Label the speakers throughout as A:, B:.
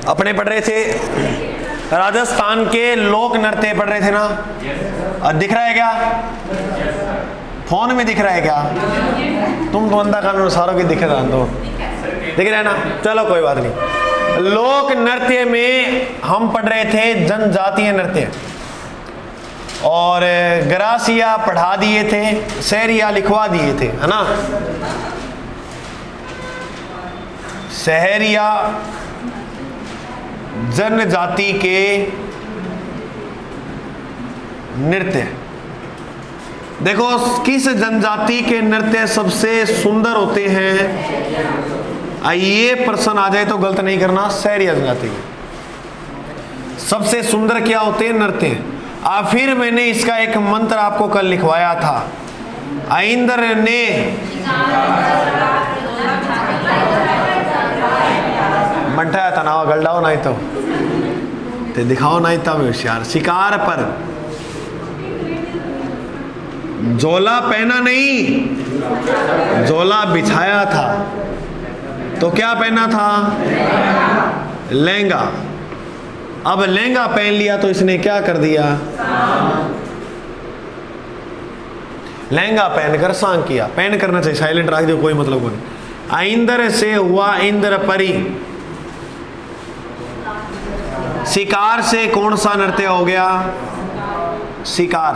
A: अपने पढ़ रहे थे राजस्थान के लोक नृत्य पढ़ रहे थे ना। दिख रहा है क्या? फोन में दिख रहा है क्या? तुम तो अंधा कानून सारों की दिख रहा दो, दिख रहा है ना। चलो कोई बात नहीं। लोक नृत्य में हम पढ़ रहे थे जनजातीय नृत्य, और ग्रासिया पढ़ा दिए थे, सहरिया लिखवा दिए थे, है ना। सहरिया जनजाति के नृत्य। देखो किस जनजाति के नृत्य सबसे सुंदर होते हैं, ये प्रश्न आ जाए तो गलत नहीं करना। सहरिया जनजाति के सबसे सुंदर क्या होते हैं? नृत्य। फिर मैंने इसका एक मंत्र आपको कल लिखवाया था। इंद्र ने मंठाया था ना, गलडाओ नहीं तो दिखाओ नहीं था होशियार। शिकार पर झोला पहना नहीं, झोला बिछाया था। तो क्या पहना था? लहंगा। अब लहंगा पहन लिया तो इसने क्या कर दिया? लहंगा पहनकर सांग किया। पहन करना चाहिए, साइलेंट रख दो, कोई मतलब नहीं। इंद्र से हुआ इंद्र परी। शिकार से कौन सा नृत्य हो गया? शिकार।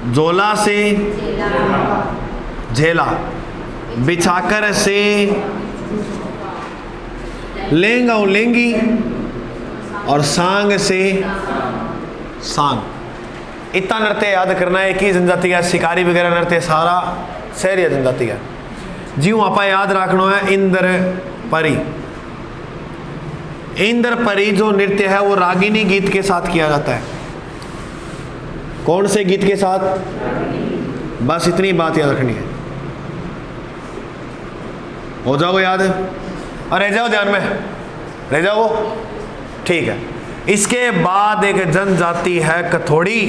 A: झोला से झेला, बिछाकर से लहंगा लेंगी, और सांग से सांग। इतना नृत्य याद करना है कि जनजाति का शिकारी वगैरह नृत्य सारा सहरिया जनजाति का। जी आप याद रखना है इंद्र परी। इंद्र परी जो नृत्य है वो रागिनी गीत के साथ किया जाता है। कौन से गीत के साथ? बस इतनी बात याद रखनी है। हो जाओ याद? और रह जाओ ध्यान में, रह जाओ, ठीक है। इसके बाद एक जनजाति है कथोड़ी।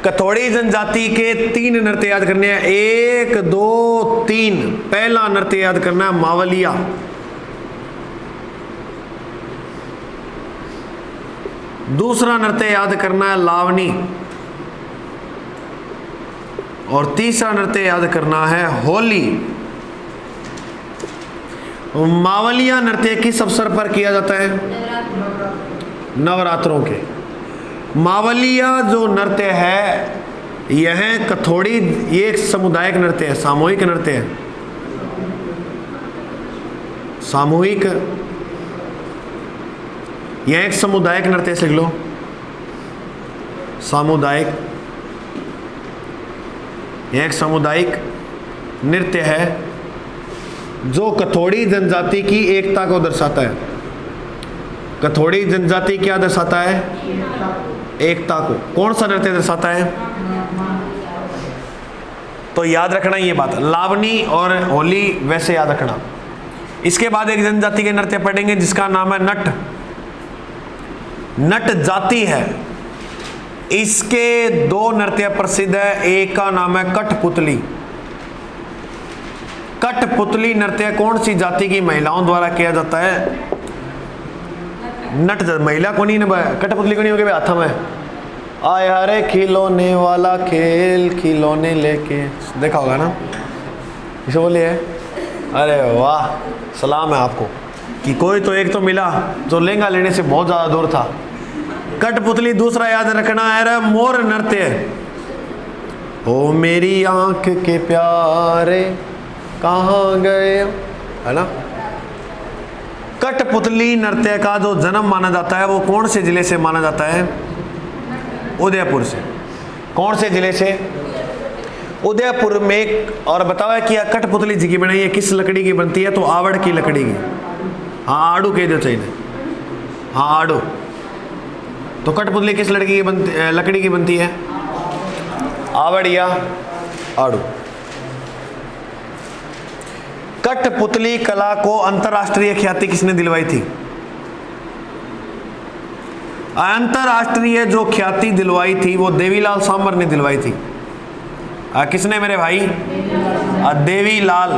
A: कथोड़ी जनजाति के 3 नृत्य याद करने हैं। 1 2 3। पहला नृत्य याद करना है मावलिया। दूसरा नृत्य याद करना है लावनी, और तीसरा नृत्य याद करना है होली। मावलिया नृत्य किस अवसर पर किया जाता है? नवरात्रों के। मावलिया जो नृत्य है यह कथोड़ी, ये एक सामुदायिक नृत्य है, सामूहिक नृत्य है। सामूहिक, यह एक सामुदायिक नृत्य से लिख लो, सामुदायिक। यह एक सामुदायिक नृत्य है जो कथोड़ी जनजाति की एकता को दर्शाता है। कथोड़ी जनजाति क्या दर्शाता है? एकता को। कौन सा नृत्य दर्शाता है? तो याद रखना ये बात, लावनी और होली वैसे याद रखना। इसके बाद एक जनजाति के नृत्य पढ़ेंगे जिसका नाम है नट। नट जाति है, इसके 2 नृत्य प्रसिद्ध है। एक का नाम है कठपुतली। कठपुतली नृत्य कौन सी जाति की महिलाओं द्वारा किया जाता है? नट महिला को नहीं, कठपुतली को नहीं होगी हाथ में। आए हरे खिलौने वाला खेल, खिलौने लेके, देखा होगा ना, इसे बोलिए। अरे वाह, सलाम है आपको कि कोई तो एक तो मिला जो लहंगा लेने से बहुत ज्यादा दूर था। कठपुतली। दूसरा याद रखना है मोर नृत्य। ओ मेरी आंख के प्यारे कहाँ गए, है ना। कठपुतली नृत्य का जो जन्म माना जाता है वो कौन से जिले से माना जाता है? उदयपुर से। कौन से जिले से? उदयपुर में। और बताओ कि कठपुतली जी की बनाई है किस लकड़ी की बनती है? तो आवड़ की लकड़ी की। हाँ, आड़ू कह दो चाहिए। हाँ, आड़ू। तो कठपुतली किस लकड़ी की बनती है? आवड़ या आड़ू। कठपुतली कला को अंतरराष्ट्रीय ख्याति किसने दिलवाई थी? अंतरराष्ट्रीय जो ख्याति दिलवाई थी वो देवीलाल सांबर ने दिलवाई थी। किसने मेरे भाई? देवीलाल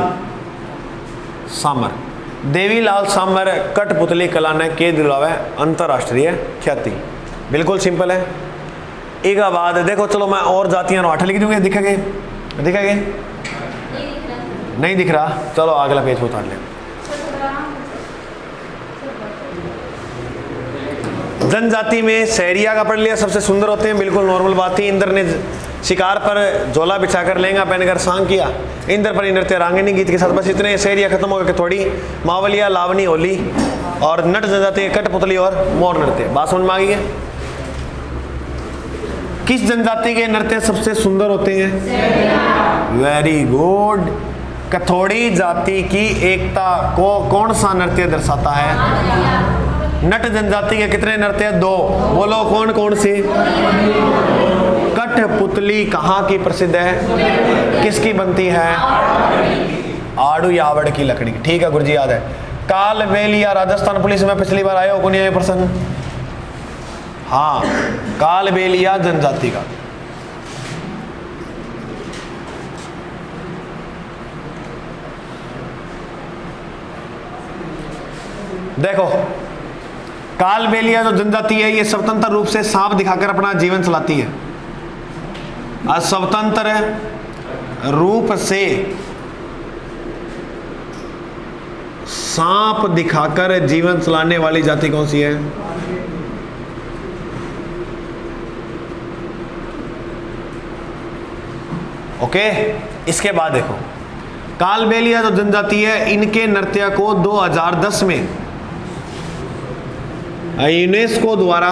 A: सांबर। देवीलाल सांबर कठपुतली कला ने के दिलवावे अंतरराष्ट्रीय ख्याति। बिल्कुल सिंपल है। एक बाद देखो, चलो मैं और जातियां आठ लिख दूंगे, दिखेंगे दिखेंगे नहीं दिख रहा, चलो अगला पेज उतार ले। जनजाति में सहरिया का पढ़ लिया, सबसे सुंदर होते हैं, बिल्कुल नॉर्मल बात थी। इंद्र ने शिकार पर झोला बिछाकर लहंगा पहनकर सांग किया, इंद्र पर नृत्य रांगिनी गीत के साथ। बस इतने। सहरिया खत्म हो गए। थोड़ी मावलिया, लावनी, होली और नट जनजाति कठपुतली और मोर नृत्य। बात समझ में आ गई है? किस जनजाति के नृत्य सबसे सुंदर होते हैं? Very good. कथोड़ी जाति की एकता को कौन सा नृत्य दर्शाता है? नट जनजाति के कितने नृत्य? दो। बोलो कौन कौन सी? कठपुतली कहाँ की प्रसिद्ध है? किसकी बनती है? आड़ू या आवड़ की लकड़ी। ठीक है गुरुजी, याद है। कालबेलिया राजस्थान पुलिस में पिछली बार आए हो कौन? ये प्रश्न। हाँ, कालबेलिया जनजाति का। देखो, कालबेलिया जो जनजाति है ये स्वतंत्र रूप से सांप दिखाकर अपना जीवन चलाती है। स्वतंत्र रूप से सांप दिखाकर जीवन चलाने वाली जाति कौन सी है? ओके। इसके बाद देखो, कालबेलिया जो जनजाति है इनके नृत्य को 2010 में यूनेस्को द्वारा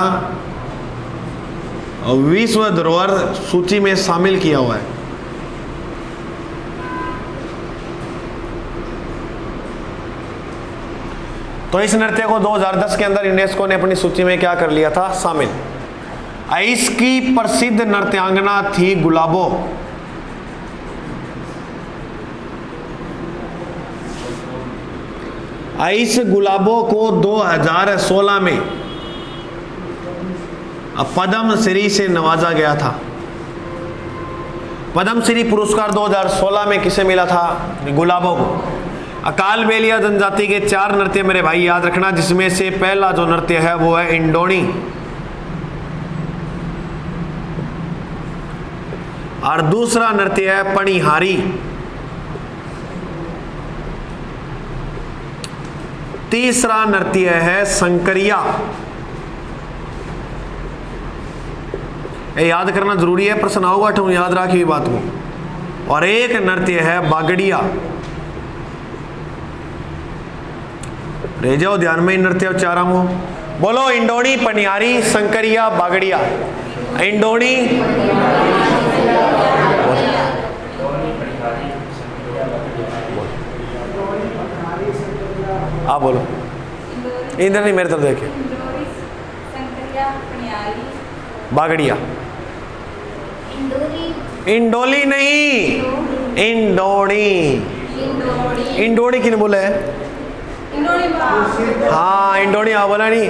A: विश्व धरोहर सूची में शामिल किया हुआ है। तो इस नृत्य को 2010 के अंदर यूनेस्को ने अपनी सूची में क्या कर लिया था? शामिल। इसकी प्रसिद्ध नृत्यांगना थी गुलाबो। इस गुलाबो को 2016 में पद्म श्री से नवाजा गया था। पद्म श्री पुरस्कार 2016 में किसे मिला था? गुलाबो को। कालबेलिया जनजाति के 4 नृत्य मेरे भाई याद रखना, जिसमें से पहला जो नृत्य है वो है इंडोनी, और दूसरा नृत्य है पणिहारी, तीसरा नृत्य है संकरिया। याद करना जरूरी है, प्रश्न आओगा तो याद रखिए बात को। और एक नृत्य है बागड़िया। रह जाओ ध्यान में नृत्य उच्चारण हो। बोलो इंडोनी, पनिहारी, संकरिया, बागड़िया। इंडोनी, आप बोलो। इधर नहीं, मेरे तरफ देखिए। बागड़िया। इंडोली नहीं, इंडोनी। इंडोनी किन बोला है? हाँ इंडोनी, हाँ बोला नहीं।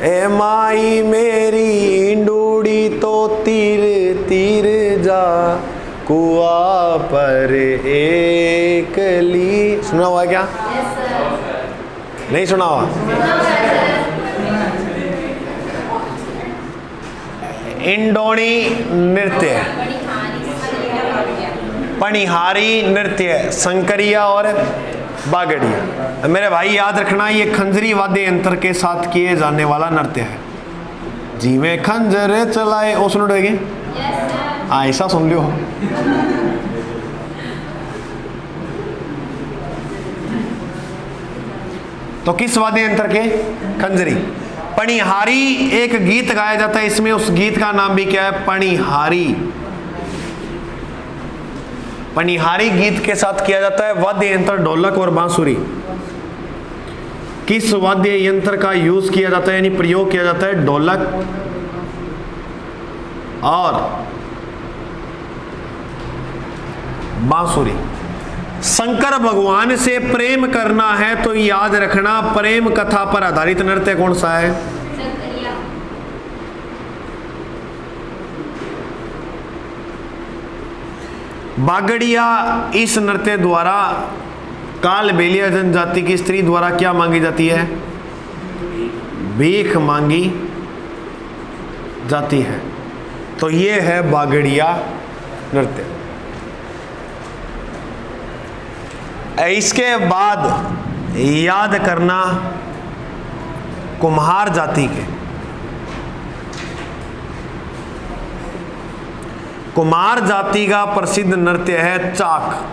A: ए माई मेरी इंडोड़ी तो तीर तीर जा कुआ पर एकली। सुना हुआ क्या? नहीं सुना हुआ? इंडोनी नृत्य, पणिहारी नृत्य, संकरिया और बागड़िया। मेरे भाई याद रखना, ये खंजरी वाद्य यंत्र के साथ किए जाने वाला नृत्य है। जी में खंजर चलाए, ओ सुन रहे? ऐसा सुन लियो। तो किस वाद्य यंत्र के? खंजरी। पणिहारी एक गीत गाया जाता है इसमें, उस गीत का नाम भी क्या है? पणिहारी। पणिहारी गीत के साथ किया जाता है वाद्य यंत्र ढोलक और बांसुरी। किस वाद्य यंत्र का यूज किया जाता है, यानी प्रयोग किया जाता है? ढोलक और बांसुरी। शंकर भगवान से प्रेम करना है तो याद रखना, प्रेम कथा पर आधारित नृत्य कौन सा है? बागड़िया इस नृत्य द्वारा कालबेलिया जनजाति की स्त्री द्वारा क्या मांगी जाती है? भीख मांगी जाती है। तो ये है बागड़िया नृत्य। इसके बाद याद करना कुम्हार जाति के। कुम्हार जाति का प्रसिद्ध नृत्य है चाक।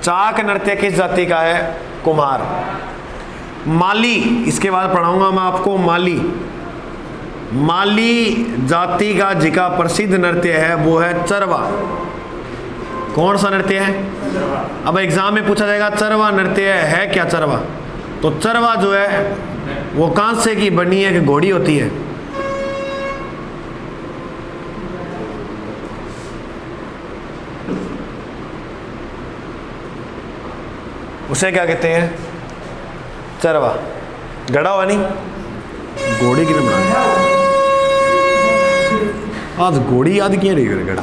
A: चाक नृत्य किस जाति का है? कुम्हार। माली, इसके बाद पढ़ाऊंगा मैं आपको माली। माली जाति का जिका प्रसिद्ध नृत्य है वो है चरवा। कौन सा नृत्य है? अब एग्जाम में पूछा जाएगा चरवा नृत्य है क्या चरवा? तो चरवा जो है वो कांसे की बनी है कि घोड़ी होती है? उसे क्या कहते हैं? चरवा। गड़ा हुआ नहीं, घोड़ी की बना आज घोड़ी याद किए रही गड़ा।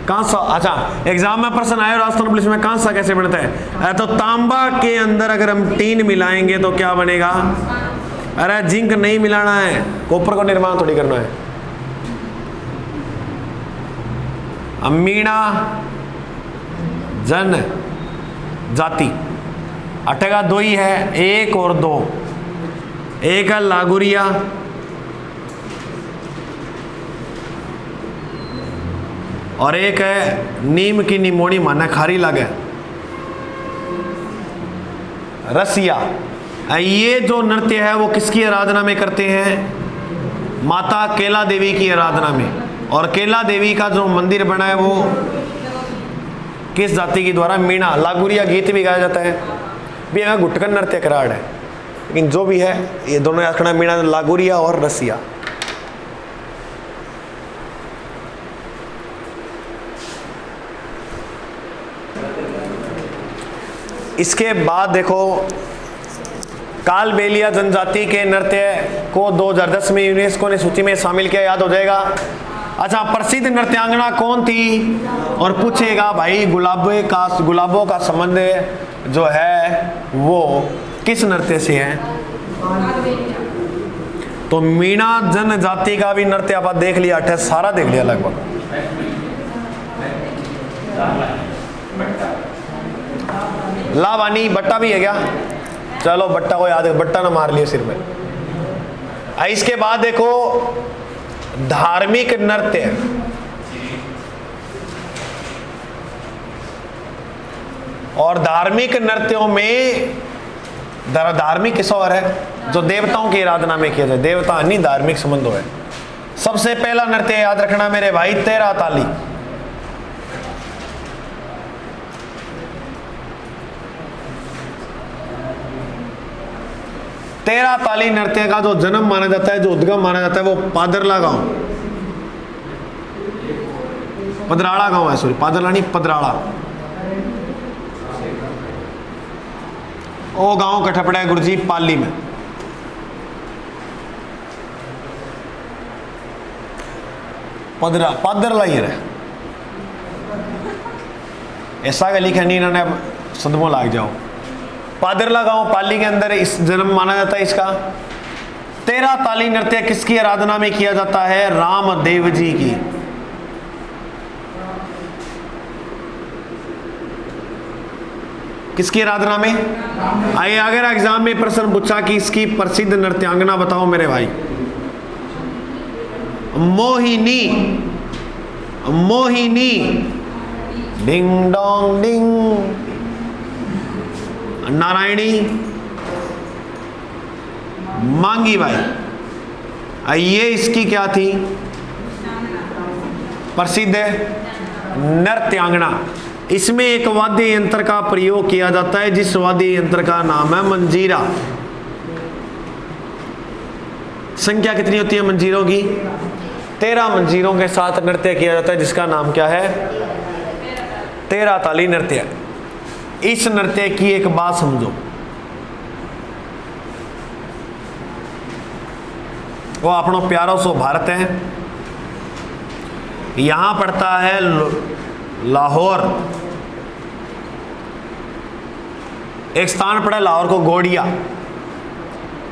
A: कांसा, अच्छा एग्जाम में प्रश्न आया राजस्थान पुलिस में कांसा कैसे बनता है? तो तांबा के अंदर अगर हम टीन मिलाएंगे तो क्या बनेगा? अरे जिंक नहीं मिलाना है, कॉपर को निर्माण थोड़ी करना है। अमीना जन जाति अटका दो ही है, एक और दो। एक है लागुरिया और एक है नीम की निमोनी माना खारी लागे रसिया। ये जो नृत्य है वो किसकी आराधना में करते हैं? माता केला देवी की आराधना में। और केला देवी का जो मंदिर बना है वो किस जाति की द्वारा? मीणा। लागुरिया गीत भी गाया जाता है, भी यहाँ गुटकन नृत्य कराड़ है, लेकिन जो भी है ये दोनों याद रखना, मीणा लागुरिया और रसिया। इसके बाद देखो कालबेलिया जनजाति के नृत्य को 2010 में यूनेस्को ने सूची में शामिल किया, याद हो जाएगा। अच्छा, प्रसिद्ध नृत्यांगना कौन थी? और पूछेगा भाई गुलाबों का संबंध जो है वो किस नृत्य से है? तो मीणा जनजाति का भी नृत्य आप देख लिया, सारा देख लिया लगभग। लावानी बट्टा भी है क्या? चलो बट्टा को याद है, बट्टा ना मार लिया सिर में। इसके बाद देखो धार्मिक नृत्य। और धार्मिक नृत्यों में धार्मिक किस और है? जो देवताओं की आराधना में किया जाए, देवता नहीं धार्मिक संबंध है। सबसे पहला नृत्य याद रखना मेरे भाई, तेरा ताली। तेरा ताली नृत्य का जो जन्म माना जाता है, जो उद्गम माना जाता है, वो पादरला गांव, पदराड़ा गांव है, सॉरी पादरला नहीं पदराड़ा। ओ गांव कट्ठा पड़ा है गुरुजी पाली में। पादरला ही है, ऐसा का लिखा नहीं इन्होंने, सदमो लाग जाओ। पादरला गांव पाली के अंदर इस जन्म माना जाता है इसका। तेरा ताली नृत्य किसकी आराधना में किया जाता है? रामदेव जी की। किसकी आराधना में? आइए अगर एग्जाम में प्रश्न पूछा कि इसकी प्रसिद्ध नृत्यांगना बताओ मेरे भाई, Mohini, Mohini ding dong ding, Narayani, मांगी बाई। ये इसकी क्या थी? प्रसिद्ध नृत्यांगना। इसमें एक वाद्य यंत्र का प्रयोग किया जाता है, जिस वाद्य यंत्र का नाम है मंजीरा। संख्या कितनी होती है मंजीरों की? 13 मंजीरों के साथ नृत्य किया जाता है, जिसका नाम क्या है? तेरा ताली नृत्य। इस नृत्य की एक बात समझो, वो अपनो प्यारो सो भारत है, यहाँ पड़ता है लाहौर, एक स्थान पड़ा लाहौर को गोड़िया।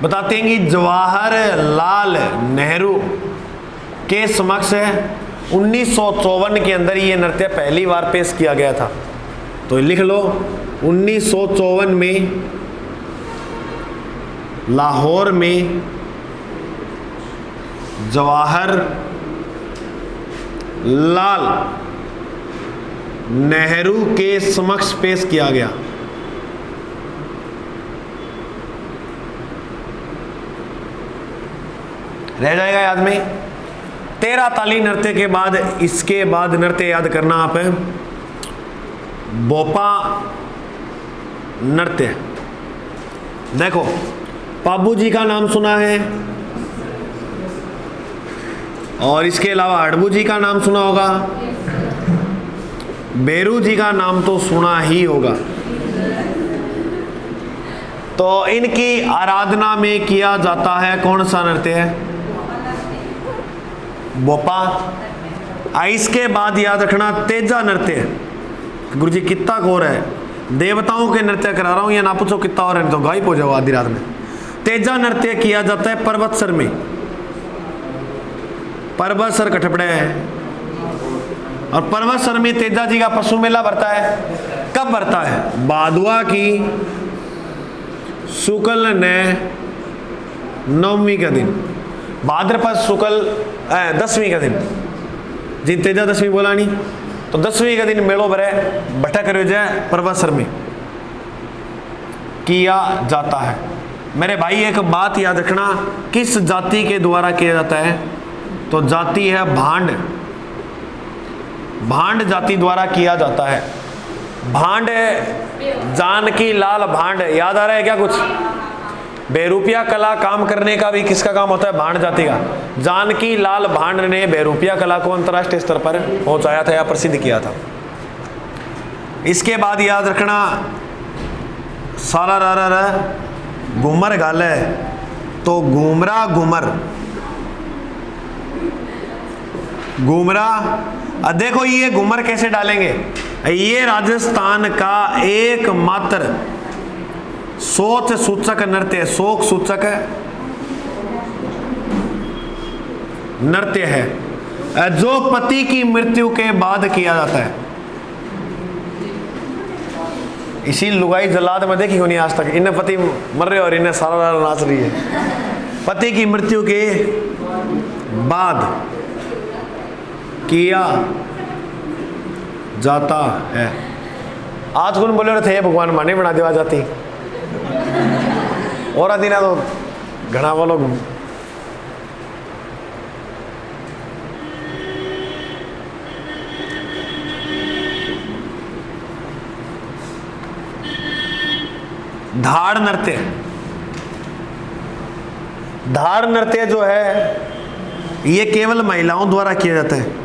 A: बताते हैं कि जवाहरलाल नेहरू के समक्ष 1954 के अंदर ये नृत्य पहली बार पेश किया गया था। तो लिख लो 1954 में लाहौर में जवाहरलाल नेहरू के समक्ष पेश किया गया। रह जाएगा याद में। 13 ताली नृत्य के बाद इसके बाद नृत्य याद करना आप है बोपा नृत्य। देखो पाबू जी का नाम सुना है और इसके अलावा अड़बू जी का नाम सुना होगा, बेरू जी का नाम तो सुना ही होगा। तो इनकी आराधना में किया जाता है कौन सा नृत्य है? बोपा। इसके बाद याद रखना तेजा नृत्य। गुरु जी कितना कोर है, देवताओं के नृत्य करा रहा हूं या ना पूछो कितना और है तो गायब हो जाओ आधी रात में। तेजा नृत्य किया जाता है पर्वतसर में। पर्वतसर कठपड़े है और पर्वतसर में तेजा जी का पशु मेला भरता है। कब भरता है? भादवा की शुक्ल ने नवमी का दिन, भाद्रपद शुक्ल 10वीं का दिन, जिन तेजा 10वीं बोला नहीं तो 10वीं का दिन मेलो भरे भटक जाए पर्वतसर में किया जाता है। मेरे भाई एक बात याद रखना, किस जाति के द्वारा किया जाता है? तो जाति है भांड। भांड जाति द्वारा किया जाता है। भांड जानकी लाल भांड, याद आ रहा है क्या कुछ? बेरूपिया कला काम करने का भी किसका काम होता है? भांड जाति का। जानकी लाल भांड ने बेरूपिया कला को अंतर्राष्ट्रीय स्तर पर पहुंचाया था या प्रसिद्ध किया था। इसके बाद याद रखना सारा रा घूमर गाल है तो घूमरा घूमर घूमरा। देखो ये घूमर कैसे डालेंगे? ये राजस्थान का एकमात्र सोच सूचक नृत्य है, शोक सूचक नृत्य है जो पति की मृत्यु के बाद किया जाता है। इसी लुगाई जल्लाद में देखी होनी आज तक, इन्हें पति मर रहे और इन्हें सारा नाच रही है। पति की मृत्यु के बाद किया जाता है। आज कौन बोले थे भगवान माने बना देवा जाती और आदि ना तो घना वो लोग धाड़ नृत्य। धाड़ नृत्य जो है ये केवल महिलाओं द्वारा किया जाता है।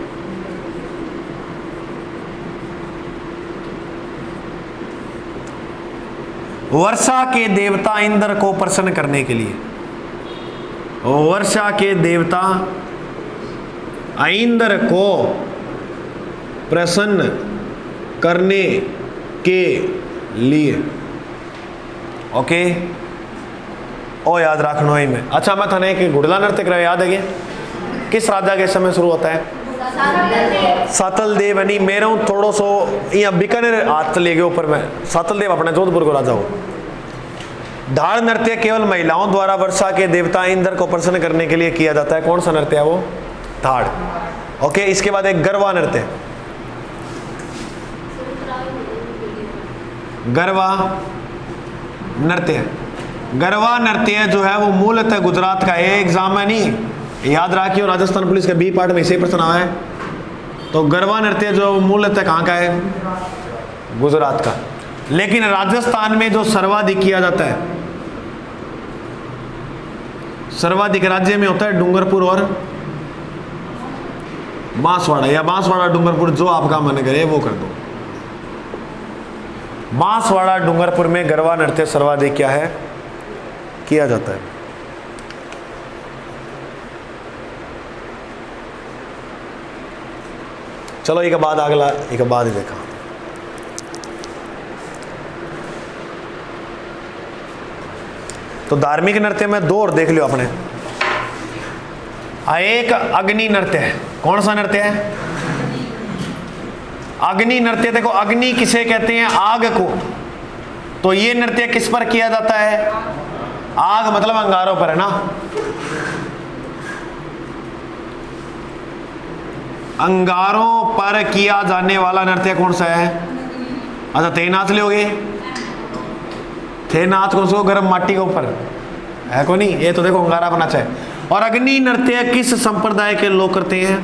A: वर्षा के देवता इंद्र को प्रसन्न करने के लिए, वर्षा के देवता इंद्र को प्रसन्न करने के लिए। ओके ओ याद रखना ही में। अच्छा मैं थाने एक घुड़ला नृत्य कराया, याद है क्या? किस राजा के समय शुरू होता है? सातल देव। यानी मेरा हूँ थोड़ो सो यहाँ बीकानेर हाथ ले गए ऊपर में। सातल देव अपने जोधपुर को राजा हो। धाड़ नृत्य केवल महिलाओं द्वारा वर्षा के देवता इंद्र को प्रसन्न करने के लिए किया जाता है। कौन सा नृत्य है वो? धाड़। ओके इसके बाद एक गरबा नृत्य। गरबा नृत्य। गरबा नृत्य जो है वो मूलतः गुजरात का है। एग्जाम में नहीं याद रखियो, राजस्थान पुलिस के बी पार्ट में इसे प्रश्न आया है। तो गरबा नृत्य जो मूलतः कहाँ का है? गुजरात का। लेकिन राजस्थान में जो सर्वाधिक किया जाता है, सर्वाधिक राज्य में होता है डूंगरपुर और बांसवाड़ा, या बांसवाड़ा डूंगरपुर, जो आपका मन करे वो कर दो। बांसवाड़ा डूंगरपुर में गरबा नृत्य सर्वाधिक क्या है? किया जाता है। चलो एक बाद अगला, एक बाद ही देखा। तो धार्मिक नृत्य में दो और देख लियो अपने। एक अग्नि नृत्य है। कौन सा नृत्य है? अग्नि नृत्य। देखो अग्नि किसे कहते हैं? आग को। तो ये नृत्य किस पर किया जाता है? आग मतलब अंगारों पर है ना। अंगारों पर किया जाने वाला नृत्य कौन सा है? अच्छा थे नाच लोगे, थे नाच कौन सो गर्म माटी के ऊपर है को नहीं, ये तो देखो अंगारा अपना है। और अग्नि नृत्य किस संप्रदाय के लोग करते हैं?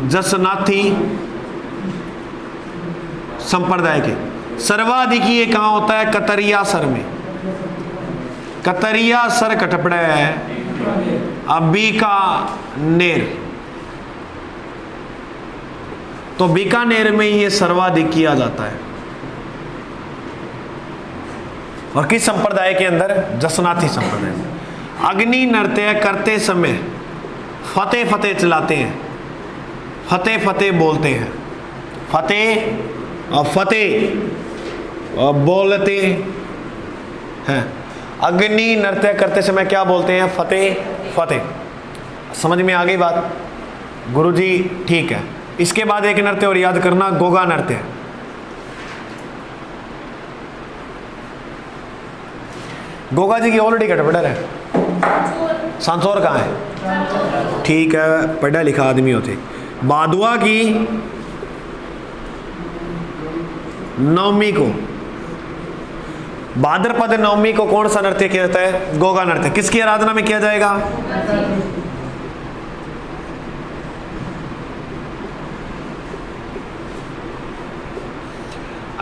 A: जसनाथी संप्रदाय के। सर्वाधिक ये कहां होता है? कतरिया सर में। कतरिया सर कटपड़ा है बीकानेर। तो बीकानेर में ये सर्वाधिक किया जाता है। और किस संप्रदाय के अंदर? जसनाथी संप्रदाय में। अग्नि नृत्य करते समय फतेह फतेह चलाते हैं, फतेह फतेह बोलते हैं, फतेह और फतेह और बोलते हैं। अग्नि नृत्य करते समय क्या बोलते हैं? फतेह फतेह। समझ में आ गई बात गुरुजी? ठीक है। इसके बाद एक नृत्य और याद करना, गोगा नृत्य। गोगा जी की ऑलरेडी गठबड़र है। सांसौर कहाँ है? ठीक है, पढ़ा लिखा आदमी होते। बादुआ की नवमी को, भाद्रपद नवमी को कौन सा नृत्य किया जाता है? गोगा नृत्य। किसकी आराधना में किया जाएगा?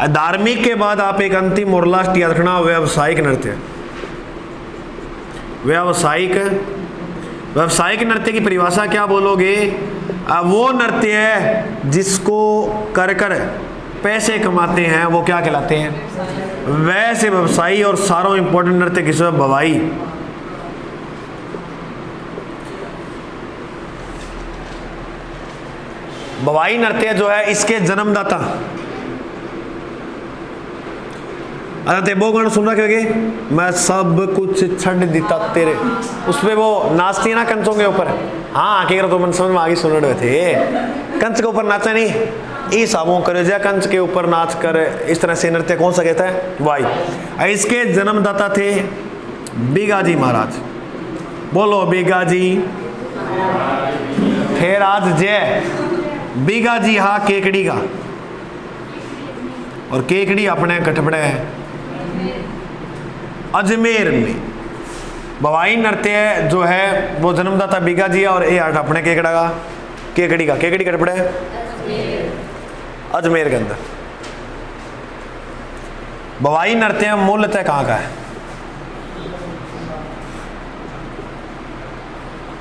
A: धार्मिक के बाद आप एक अंतिम और लास्ट याद रखना, व्यावसायिक नृत्य। व्यावसायिक नृत्य की परिभाषा क्या बोलोगे? वो नृत्य है जिसको कर कर पैसे कमाते हैं, वो क्या कहलाते हैं? वैसे व्यवसायी। और सारों इंपॉर्टेंट नृत्य किस? भवाई। भवाई नृत्य जो है इसके जन्मदाता, अरे वो गाना सुन रखे मैं सब कुछ छड़ देता तेरे, उसमें वो नाचती है ना कंचों के ऊपर। हाँ के तो मन समझ में आगे सुन रहे थे। कंच के ऊपर नाचा नहीं, इस साबों करे जा कंच के ऊपर नाच कर, इस तरह से नृत्य कौन सा कहता है? वाई। इसके जन्मदाता थे बीगाजी महाराज। बोलो बीगाजी। फिर आज जय बीगाजी हा केकड़ी का, और केकड़ी अपने कटपड़े है अजमेर में। भवाई नृत्य जो है वो जन्मदाता बीगाजी है, और ये आठ अपने केकड़ा का, केकड़ी का, केकड़ी कटपड़े अजमेर के अंदर। भवाई नृत्य मूलतः कहाँ का है?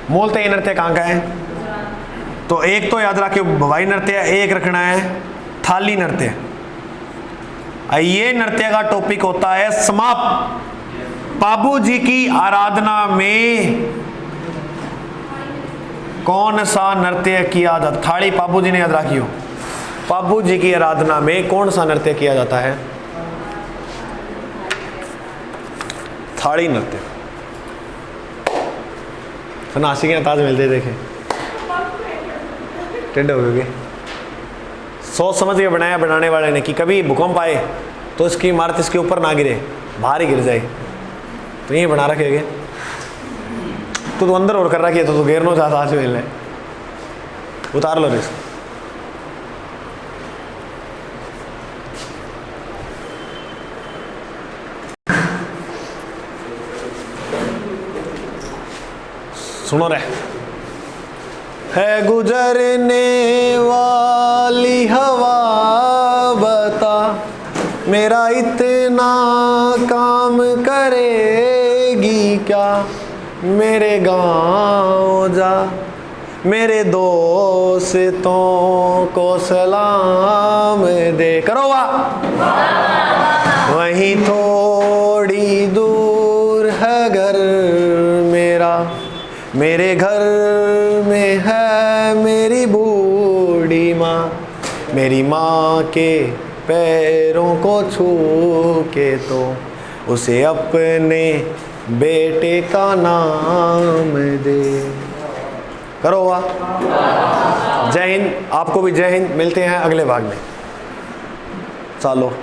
A: मूलतः ये नृत्य कहाँ का है? तो एक तो याद रखिए भवाई नृत्य, एक रखना है थाली नृत्य। ये नृत्य का टॉपिक होता है समाप्त। बाबू जी की आराधना में कौन सा नृत्य किया जाता? थाली बाबू जी ने याद रखियो। बाबू जी की आराधना में कौन सा नृत्य किया जाता है? थाली नृत्य। सन्यासी के ताज मिलते देखे टेढ़े हो गए। सोच समझ के बनाया बनाने वाले ने कि कभी भूकंप आए तो इसकी इमारत इसके ऊपर ना गिरे, बाहर ही गिर जाए, तो ये बना रखेगे। तो अंदर और कर रखिए तो गिरनो चाहता आज मिलने, उतार लो रिस्क। सुनो रे। है गुजरने वाली हवा बता, मेरा इतना काम करेगी क्या? मेरे गाँव जा, मेरे दोस्तों को सलाम दे। करो वाह। वहीं थोड़ी दूर है घर मेरा, मेरे घर में है मेरी बू बूढ़ी माँ, मेरी माँ के पैरों को छू के तो उसे अपने बेटे का नाम दे। करो वाह। जय हिंद। आपको भी जय हिंद। मिलते हैं अगले भाग में। चलो।